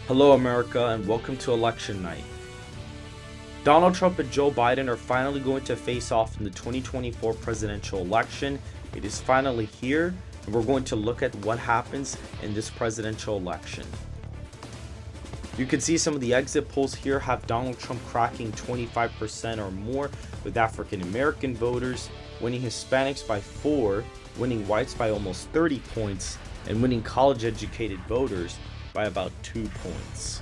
Hello America and welcome to election night. Donald Trump and Joe Biden are finally going to face off in the 2024 presidential election. It is finally here and we're going to look at what happens in this presidential election. You can see some of the exit polls here have Donald Trump cracking 25% or more with African American voters, winning Hispanics by 4, winning whites by almost 30 points, and winning college educated voters by about 2 points.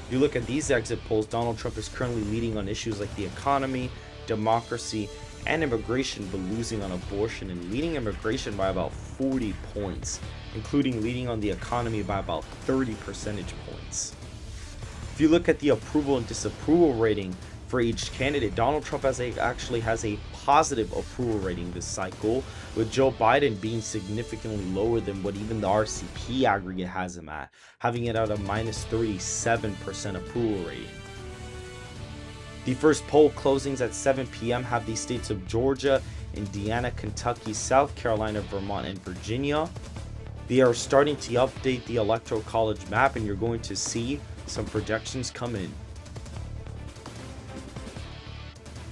If you look at these exit polls, Donald Trump is currently leading on issues like the economy, democracy, and immigration, but losing on abortion and leading immigration by about 40 points, including leading on the economy by about 30 percentage points. If you look at the approval and disapproval rating for each candidate, Donald Trump actually has a positive approval rating this cycle, with Joe Biden being significantly lower than what even the RCP aggregate has him at, having it at a minus 37% approval rating. The first poll closings at 7 p.m. have the states of Georgia, Indiana, Kentucky, South Carolina, Vermont, and Virginia. They are starting to update the electoral college map, and you're going to see some projections come in.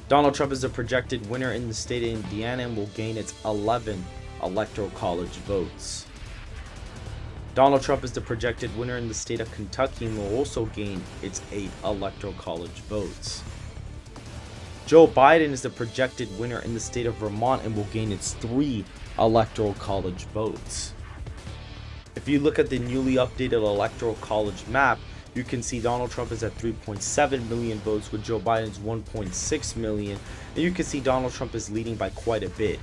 Donald Trump is a projected winner in the state of Indiana and will gain its 11 electoral college votes. Donald Trump is the projected winner in the state of Kentucky and will also gain its 8 electoral college votes. Joe Biden is the projected winner in the state of Vermont and will gain its 3 electoral college votes. If you look at the newly updated electoral college map, you can see Donald Trump is at 3.7 million votes with Joe Biden's 1.6 million, and you can see Donald Trump is leading by quite a bit.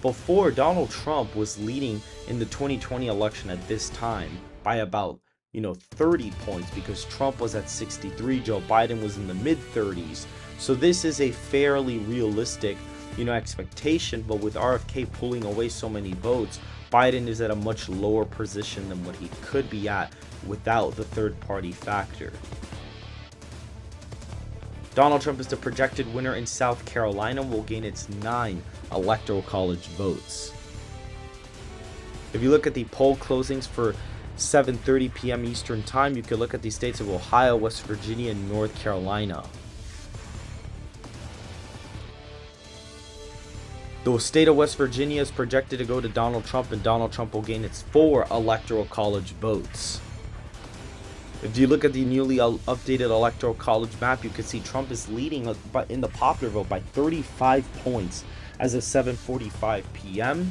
Before, Donald Trump was leading in the 2020 election at this time by about 30 points, because Trump was at 63, Joe Biden was in the mid 30s. So this is a fairly realistic expectation, but with RFK pulling away so many votes, Biden is at a much lower position than what he could be at without the third party factor. Donald Trump is the projected winner in South Carolina and will gain its 9 electoral college votes. If you look at the poll closings for 7:30 p.m. Eastern Time, you can look at the states of Ohio, West Virginia, and North Carolina. The state of West Virginia is projected to go to Donald Trump, and Donald Trump will gain its 4 electoral college votes. If you look at the newly updated electoral college map, you can see Trump is leading in the popular vote by 35 points as of 7:45 p.m.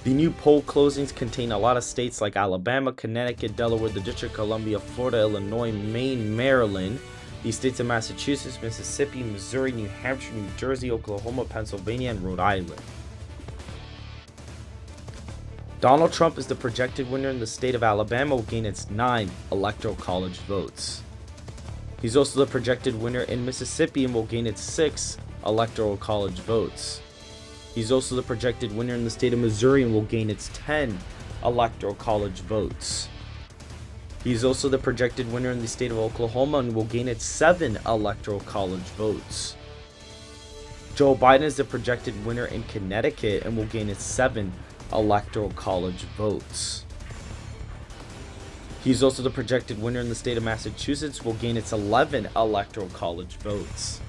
The new poll closings contain a lot of states like Alabama, Connecticut, Delaware, the District of Columbia, Florida, Illinois, Maine, Maryland, the states of Massachusetts, Mississippi, Missouri, New Hampshire, New Jersey, Oklahoma, Pennsylvania, and Rhode Island. Donald Trump is the projected winner in the state of Alabama, will gain its 9 electoral college votes. He's also the projected winner in Mississippi and will gain its 6 electoral college votes. He's also the projected winner in the state of Missouri and will gain its 10 electoral college votes. He's also the projected winner in the state of Oklahoma and will gain its 7 electoral college votes. Joe Biden is the projected winner in Connecticut and will gain its 7 electoral college votes. He's also the projected winner in the state of Massachusetts, will gain its 11 electoral college votes.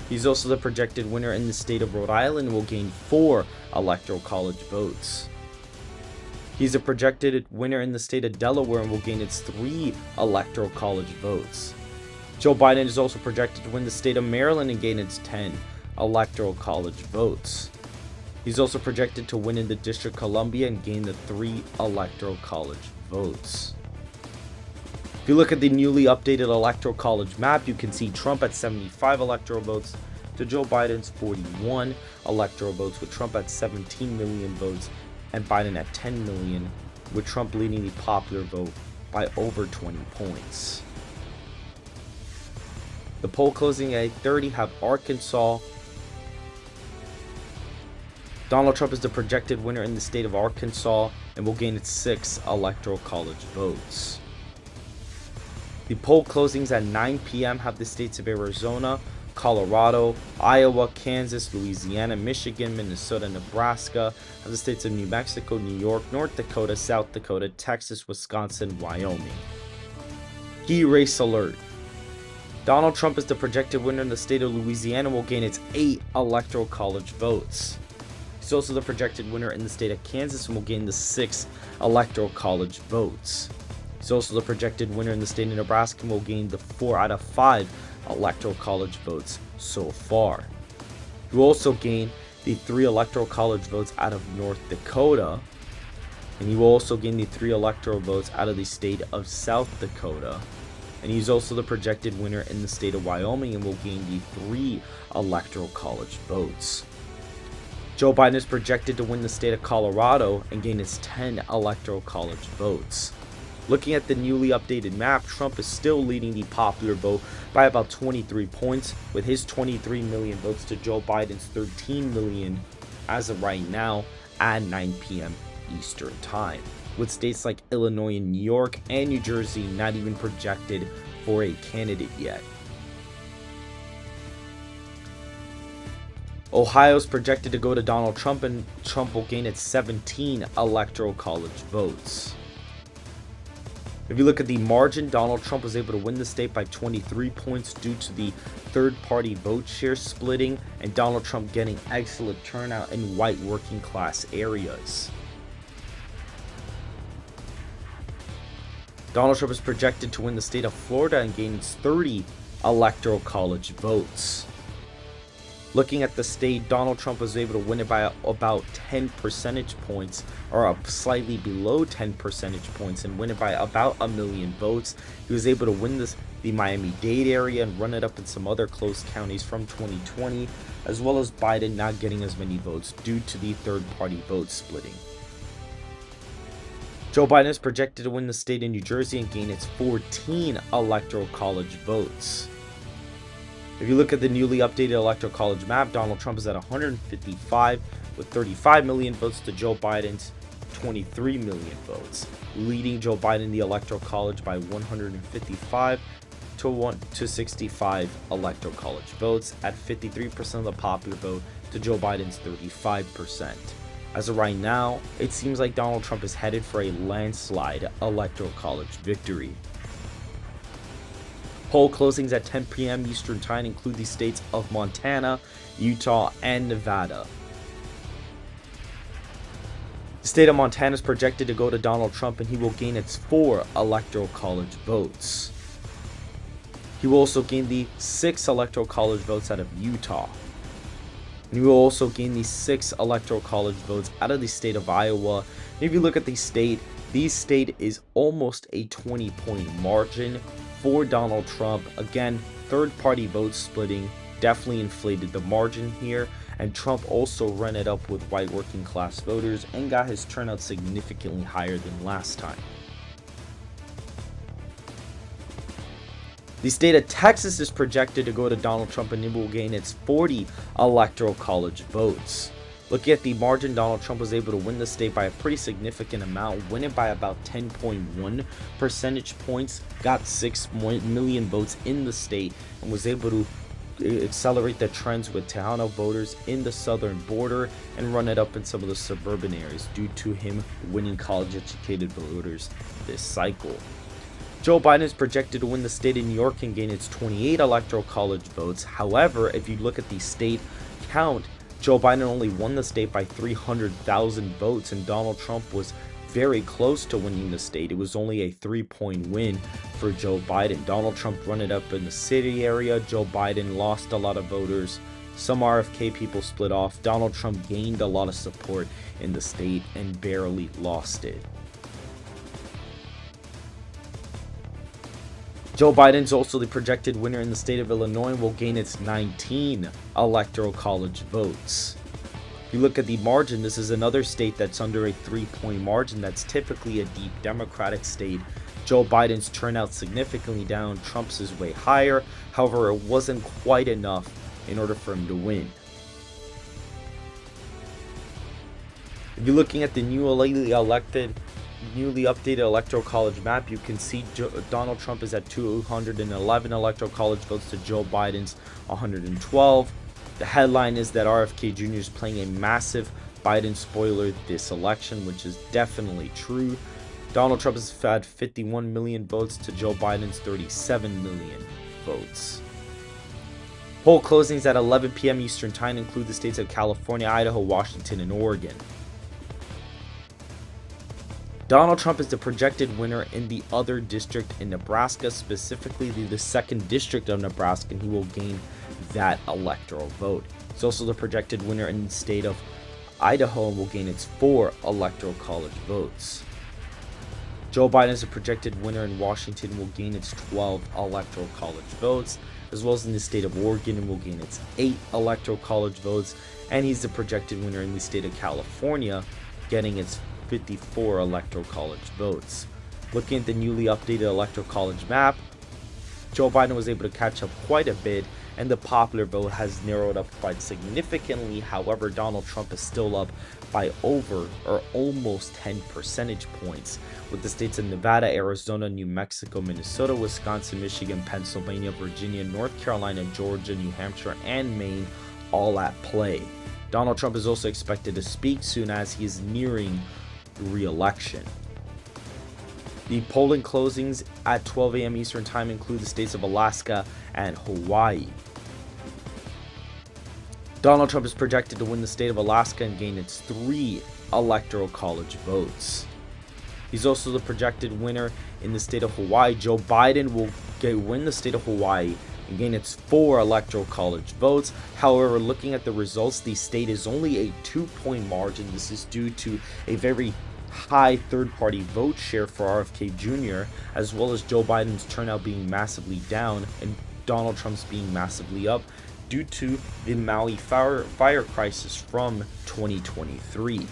He's also the projected winner in the state of Rhode Island and will gain 4 electoral college votes. He's a projected winner in the state of Delaware and will gain its 3 electoral college votes. Joe Biden is also projected to win the state of Maryland and gain its 10 electoral college votes. He's also projected to win in the District of Columbia and gain the 3 electoral college votes. If you look at the newly updated electoral college map, you can see Trump at 75 electoral votes to Joe Biden's 41 electoral votes, with Trump at 17 million votes and Biden at 10 million, with Trump leading the popular vote by over 20 points. The poll closing at 8:30 have Arkansas. Donald Trump is the projected winner in the state of Arkansas and will gain its 6 electoral college votes. The poll closings at 9 p.m. have the states of Arizona, Colorado, Iowa, Kansas, Louisiana, Michigan, Minnesota, Nebraska, and the states of New Mexico, New York, North Dakota, South Dakota, Texas, Wisconsin, Wyoming. Key race alert. Donald Trump is the projected winner in the state of Louisiana and will gain its 8 electoral college votes. He's also the projected winner in the state of Kansas and will gain the 6 electoral college votes. He's also the projected winner in the state of Nebraska and will gain the 4 out of 5 electoral college votes so far. He will also gain the 3 electoral college votes out of North Dakota, and he will also gain the 3 electoral votes out of the state of South Dakota. And he's also the projected winner in the state of Wyoming and will gain the 3 electoral college votes. Joe Biden is projected to win the state of Colorado and gain its 10 electoral college votes. Looking at the newly updated map, Trump is still leading the popular vote by about 23 points, with his 23 million votes to Joe Biden's 13 million as of right now at 9 p.m. Eastern Time, with states like Illinois and New York and New Jersey not even projected for a candidate yet. Ohio is projected to go to Donald Trump, and Trump will gain its 17 electoral college votes. If you look at the margin, Donald Trump was able to win the state by 23 points due to the third-party vote share splitting and Donald Trump getting excellent turnout in white working class areas. Donald Trump is projected to win the state of Florida and gain its 30 electoral college votes. Looking at the state, Donald Trump was able to win it by about 10 percentage points, or up slightly below 10 percentage points, and win it by about 1 million votes. He was able to win the Miami-Dade area and run it up in some other close counties from 2020, as well as Biden not getting as many votes due to the third-party vote splitting. Joe Biden is projected to win the state of New Jersey and gain its 14 electoral college votes. If you look at the newly updated electoral college map, Donald Trump is at 155 with 35 million votes to Joe Biden's 23 million votes, leading Joe Biden in the electoral college by 155 to 65 electoral college votes at 53% of the popular vote to Joe Biden's 35%. As of right now, it seems like Donald Trump is headed for a landslide electoral college victory. Poll closings at 10 p.m. Eastern Time include the states of Montana, Utah, and Nevada. The state of Montana is projected to go to Donald Trump, and he will gain its 4 electoral college votes. He will also gain the 6 electoral college votes out of Utah. And he will also gain the 6 electoral college votes out of the state of Iowa. And if you look at the state is almost a 20-point margin for Donald Trump. Again, third-party vote splitting definitely inflated the margin here, and Trump also ran it up with white working class voters and got his turnout significantly higher than last time. The state of Texas is projected to go to Donald Trump, and it will gain its 40 electoral college votes. Looking at the margin, Donald Trump was able to win the state by a pretty significant amount, win it by about 10.1 percentage points, got 6 million votes in the state, and was able to accelerate the trends with Tejano voters in the southern border and run it up in some of the suburban areas due to him winning college-educated voters this cycle. Joe Biden is projected to win the state of New York and gain its 28 electoral college votes. However, if you look at the state count, Joe Biden only won the state by 300,000 votes, and Donald Trump was very close to winning the state. It was only a 3-point win for Joe Biden. Donald Trump ran it up in the city area. Joe Biden lost a lot of voters. Some RFK people split off. Donald Trump gained a lot of support in the state and barely lost it. Joe Biden's also the projected winner in the state of Illinois and will gain its 19 electoral college votes. If you look at the margin, this is another state that's under a 3-point margin. That's typically a deep Democratic state. Joe Biden's turnout significantly down, Trump's is way higher. However, it wasn't quite enough in order for him to win. If you're looking at the newly elected newly updated electoral college map, you can see Donald Trump is at 211 electoral college votes to Joe Biden's 112. The headline is that RFK Jr. is playing a massive Biden spoiler this election, which is definitely true. Donald Trump has had 51 million votes to Joe Biden's 37 million votes. Poll closings at 11 p.m. Eastern Time include the states of California, Idaho, Washington, and Oregon. Donald Trump is the projected winner in the other district in Nebraska, specifically the 2nd district of Nebraska, and he will gain that electoral vote. He's also the projected winner in the state of Idaho and will gain its 4 electoral college votes. Joe Biden is a projected winner in Washington and will gain its 12 electoral college votes, as well as in the state of Oregon and will gain its 8 electoral college votes, and he's the projected winner in the state of California, getting its 54 electoral college votes. Looking at the newly updated electoral college map, Joe Biden was able to catch up quite a bit, and the popular vote has narrowed up quite significantly. However, Donald Trump is still up by over or almost 10 percentage points, with the states of Nevada, Arizona, New Mexico, Minnesota, Wisconsin, Michigan, Pennsylvania, Virginia, North Carolina, Georgia, New Hampshire, and Maine all at play. Donald Trump is also expected to speak soon as he is nearing re-election. The polling closings at 12 a.m. Eastern Time include the states of Alaska and Hawaii. Donald Trump is projected to win the state of Alaska and gain its 3 electoral college votes. He's also the projected winner in the state of Hawaii. Joe Biden will win the state of Hawaii and gain its 4 electoral college votes. However, looking at the results, the state is only a 2-point margin. This is due to a very high third-party vote share for RFK Jr., as well as Joe Biden's turnout being massively down and Donald Trump's being massively up due to the Maui fire crisis from 2023.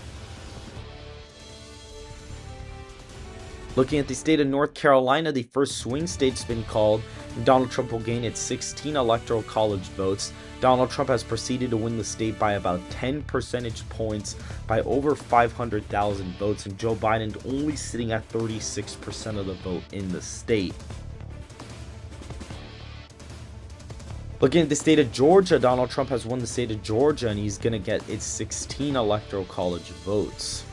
Looking at the state of North Carolina, the first swing state's been called, and Donald Trump will gain its 16 electoral college votes. Donald Trump has proceeded to win the state by about 10 percentage points, by over 500,000 votes, and Joe Biden only sitting at 36% of the vote in the state. Looking at the state of Georgia, Donald Trump has won the state of Georgia, and he's going to get its 16 electoral college votes.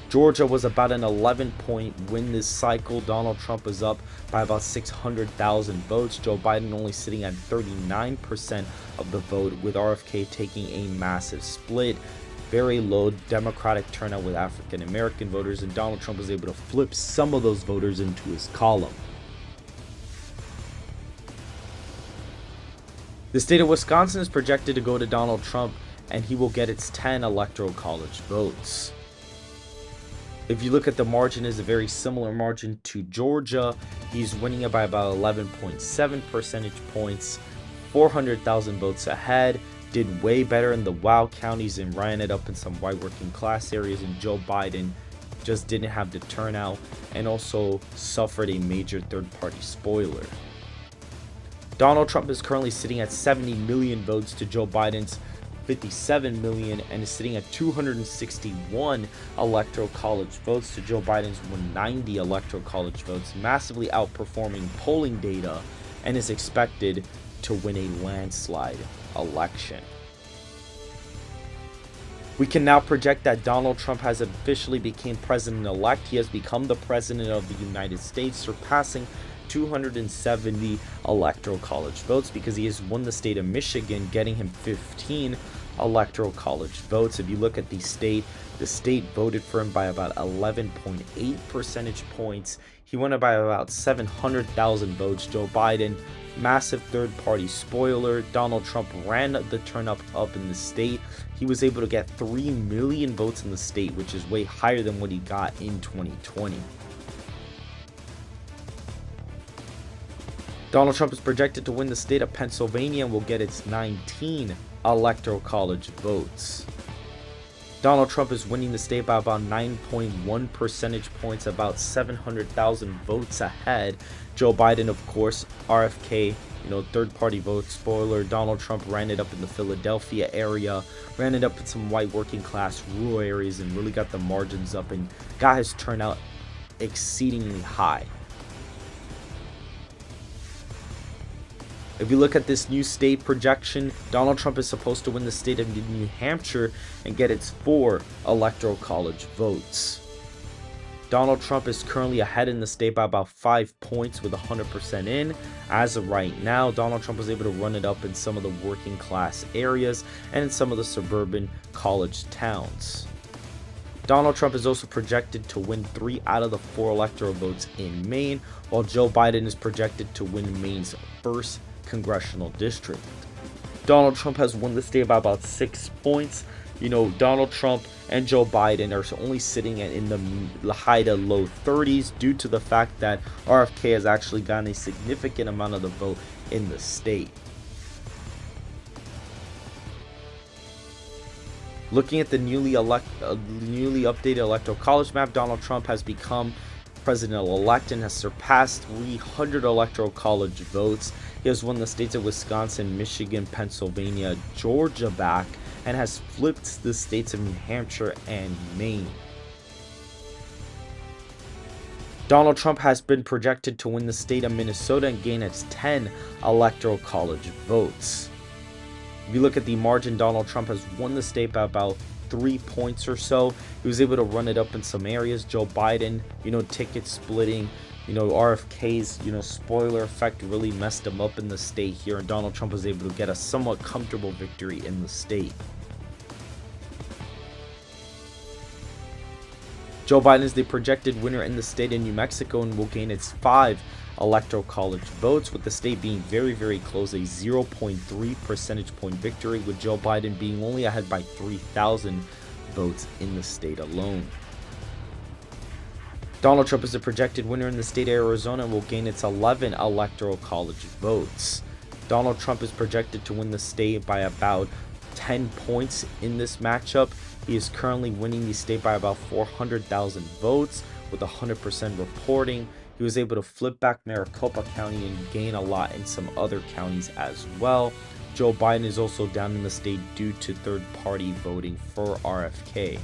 Georgia was about an 11-point win this cycle. Donald Trump is up by about 600,000 votes. Joe Biden only sitting at 39% of the vote, with RFK taking a massive split. Very low Democratic turnout with African American voters, and Donald Trump was able to flip some of those voters into his column. The state of Wisconsin is projected to go to Donald Trump, and he will get its 10 electoral college votes. If you look at the margin, is a very similar margin to Georgia. He's winning it by about 11.7 percentage points, 400,000 votes ahead. Did way better in the wild counties and ran it up in some white working class areas, and Joe Biden just didn't have the turnout and also suffered a major third-party spoiler. Donald Trump is currently sitting at 70 million votes to Joe Biden's 57 million, and is sitting at 261 electoral college votes to Joe Biden's 190 electoral college votes, massively outperforming polling data, and is expected to win a landslide election. We can now project that Donald Trump has officially become president-elect. He has become the president of the United States, surpassing 270 electoral college votes, because he has won the state of Michigan, getting him 15 electoral college votes. If you look at the state voted for him by about 11.8 percentage points. He won it by about 700,000 votes. Joe Biden, massive third-party spoiler. Donald Trump ran the turnout up in the state. He was able to get 3 million votes in the state, which is way higher than what he got in 2020. Donald Trump is projected to win the state of Pennsylvania and will get its 19 electoral college votes. Donald Trump is winning the state by about 9.1 percentage points, about 700,000 votes ahead. Joe Biden, of course, RFK, third party vote. Spoiler, Donald Trump ran it up in the Philadelphia area, ran it up in some white working class rural areas, and really got the margins up and got his turnout exceedingly high. If you look at this new state projection, Donald Trump is supposed to win the state of New Hampshire and get its 4 electoral college votes. Donald Trump is currently ahead in the state by about 5 points with 100% in. As of right now, Donald Trump was able to run it up in some of the working class areas and in some of the suburban college towns. Donald Trump is also projected to win 3 out of the 4 electoral votes in Maine, while Joe Biden is projected to win Maine's first congressional district. Donald Trump has won the state by about 6 points. Donald Trump and Joe Biden are only sitting in the high to low 30s due to the fact that RFK has actually gotten a significant amount of the vote in the state. Looking at the newly updated electoral college map, Donald Trump has become president-elect and has surpassed 300 electoral college votes. He has won the states of Wisconsin, Michigan, Pennsylvania, Georgia back, and has flipped the states of New Hampshire and Maine. Donald Trump has been projected to win the state of Minnesota and gain its 10 electoral college votes. If you look at the margin, Donald Trump has won the state by about 3 points or so. He was able to run it up in some areas. Joe Biden, ticket splitting, RFK's, spoiler effect really messed him up in the state here, and Donald Trump was able to get a somewhat comfortable victory in the state. Joe Biden is the projected winner in the state of New Mexico and will gain its 5 electoral college votes, with the state being very, very close, a 0.3 percentage point victory, with Joe Biden being only ahead by 3,000 votes in the state alone. Donald Trump is the projected winner in the state of Arizona and will gain its 11 electoral college votes. Donald Trump is projected to win the state by about 10 points in this matchup. He is currently winning the state by about 400,000 votes with 100% reporting. He was able to flip back Maricopa County and gain a lot in some other counties as well. Joe Biden is also down in the state due to third-party voting for RFK.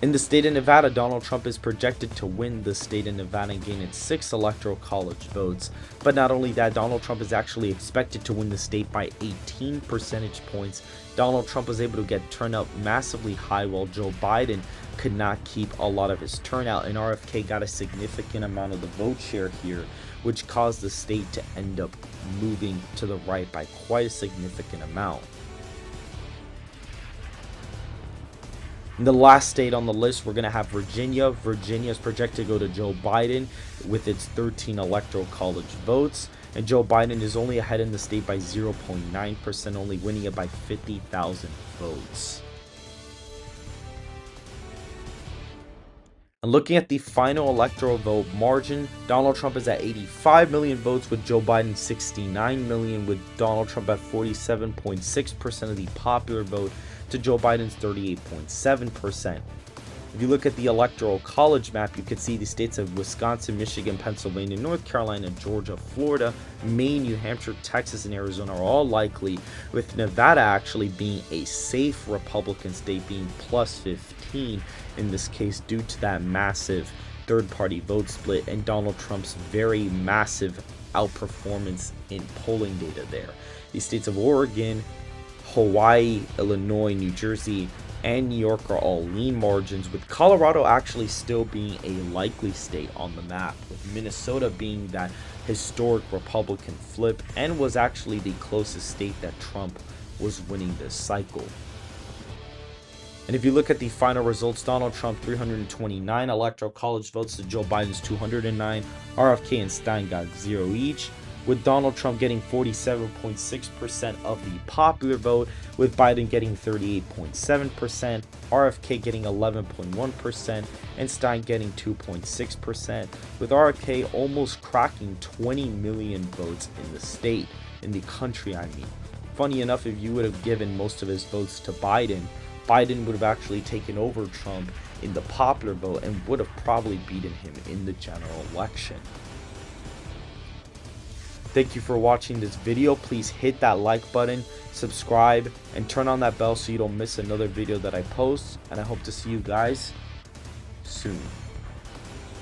In the state of Nevada, Donald Trump is projected to win the state of Nevada and gain its 6 electoral college votes. But not only that, Donald Trump is actually expected to win the state by 18 percentage points. Donald Trump was able to get turnout massively high, while Joe Biden could not keep a lot of his turnout, and RFK got a significant amount of the vote share here, which caused the state to end up moving to the right by quite a significant amount. In the last state on the list, we're going to have Virginia. Virginia is projected to go to Joe Biden with its 13 electoral college votes. And Joe Biden is only ahead in the state by 0.9%, only winning it by 50,000 votes. And looking at the final electoral vote margin, Donald Trump is at 85 million votes with Joe Biden 69 million, with Donald Trump at 47.6% of the popular vote to Joe Biden's 38.7%. If you look at the electoral college map, you can see the states of Wisconsin, Michigan, Pennsylvania, North Carolina, Georgia, Florida, Maine, New Hampshire, Texas, and Arizona are all likely, with Nevada actually being a safe Republican state, being plus 15 in this case due to that massive third-party vote split and Donald Trump's very massive outperformance in polling data there. The states of Oregon, Hawaii, Illinois, New Jersey, and New York are all lean margins, with Colorado actually still being a likely state on the map, with Minnesota being that historic Republican flip and was actually the closest state that Trump was winning this cycle. And if you look at the final results, Donald Trump 329 electoral college votes to Joe Biden's 209, RFK and Stein got 0 each, with Donald Trump getting 47.6% of the popular vote, with Biden getting 38.7%, RFK getting 11.1%, and Stein getting 2.6%, with RFK almost cracking 20 million votes in the state, in the country I mean. funny enough, if you would have given most of his votes to Biden, Biden would have actually taken over Trump in the popular vote and would have probably beaten him in the general election. Thank you for watching this video. Please hit that like button, subscribe, and turn on that bell so you don't miss another video that I post. And I hope to see you guys soon.